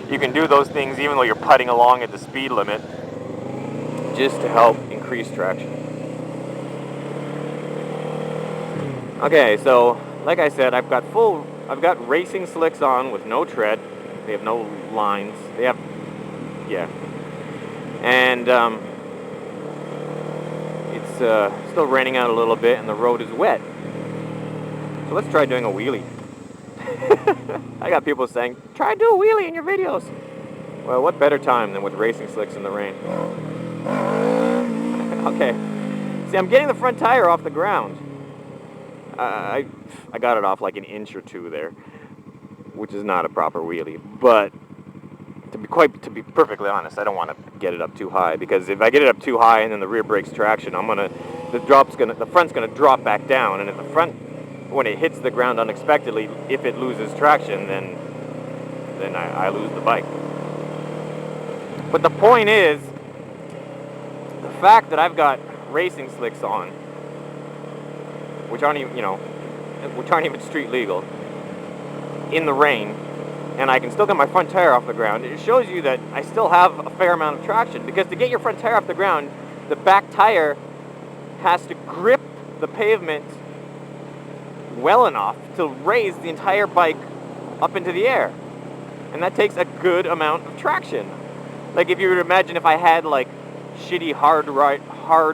You can do those things even though you're putting along at the speed limit, just to help increase traction. Okay, so like I said, I've got racing slicks on with no tread. They have no lines. They have, yeah, and it's still raining out a little bit, and the road is wet. So let's try doing a wheelie. I got people saying, try to do a wheelie in your videos. Well, what better time than with racing slicks in the rain? Okay. See, I'm getting the front tire off the ground. I got it off like an inch or two there, which is not a proper wheelie. But to be perfectly honest, I don't want to get it up too high, because if I get it up too high and then the rear breaks traction, the front's gonna drop back down, and if the front, when it hits the ground unexpectedly, if it loses traction, then I lose the bike. But the point is, the fact that I've got racing slicks on, which aren't even street legal, in the rain, and I can still get my front tire off the ground, it shows you that I still have a fair amount of traction. Because to get your front tire off the ground, the back tire has to grip the pavement well enough to raise the entire bike up into the air. And that takes a good amount of traction. Like, if you were to imagine if I had like shitty hard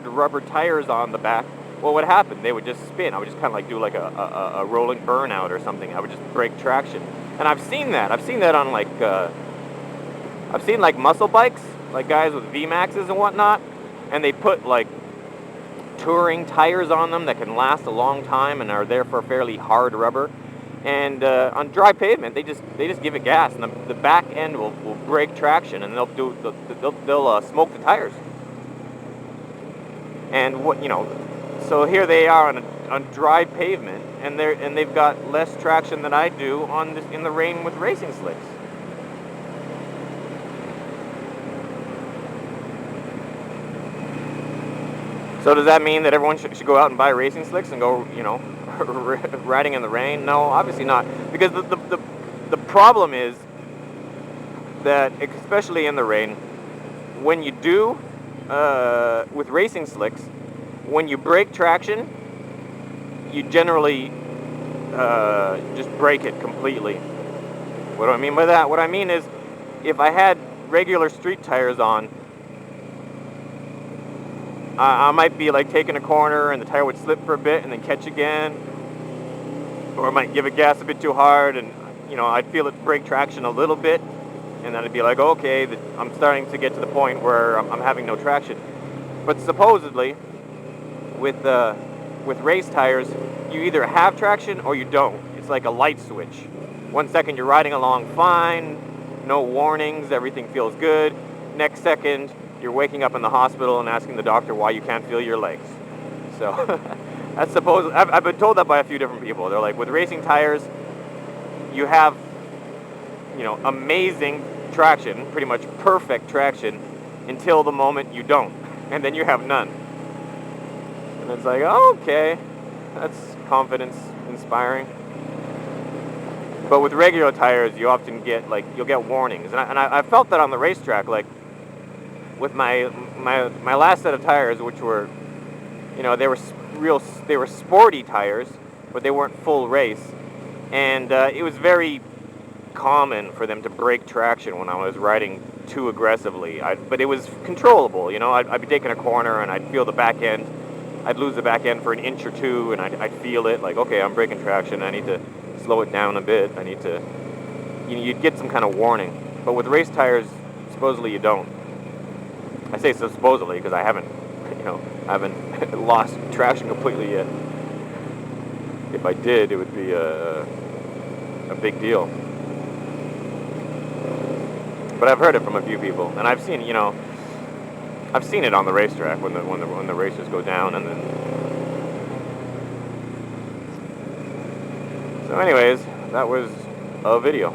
rubber tires on the back, what would happen? They would just spin. I would just kind of like do like a rolling burnout or something. I would just break traction. And I've seen that. I've seen that on like, I've seen like muscle bikes, like guys with VMAXs and whatnot, and they put like touring tires on them that can last a long time and are therefore fairly hard rubber. And on dry pavement, they just give it gas, and the back end will break traction, and they'll smoke the tires. And so here they are on dry pavement, and they've got less traction than I do in the rain with racing slicks. So does that mean that everyone should go out and buy racing slicks and go, riding in the rain? No, obviously not. Because the problem is that, especially in the rain, when you do, with racing slicks, when you break traction, you generally just break it completely. What do I mean by that? What I mean is, if I had regular street tires on, I might be like taking a corner and the tire would slip for a bit and then catch again, or I might give it gas a bit too hard and I'd feel it break traction a little bit, and then I'd be like, okay, I'm starting to get to the point where I'm having no traction. But supposedly, with race tires, you either have traction or you don't. It's like a light switch. 1 second you're riding along fine, no warnings, everything feels good. Next second, you're waking up in the hospital and asking the doctor why you can't feel your legs. So that's supposed. I've been told that by a few different people. They're like, with racing tires, you have, amazing traction, pretty much perfect traction, until the moment you don't, and then you have none. And it's like, okay, that's confidence inspiring. But with regular tires, you often get you'll get warnings, and I felt that on the racetrack, like. With my last set of tires, which were, they were sporty tires, but they weren't full race, and it was very common for them to break traction when I was riding too aggressively. But it was controllable, I'd be taking a corner and I'd feel the back end. I'd lose the back end for an inch or two, and I'd feel it, like, okay, I'm breaking traction. I need to slow it down a bit. I need to, you'd get some kind of warning. But with race tires, supposedly you don't. I say so supposedly because I haven't lost traction completely yet. If I did, it would be a big deal. But I've heard it from a few people, and I've seen it on the racetrack when the racers go down, and then. So, anyways, that was a video.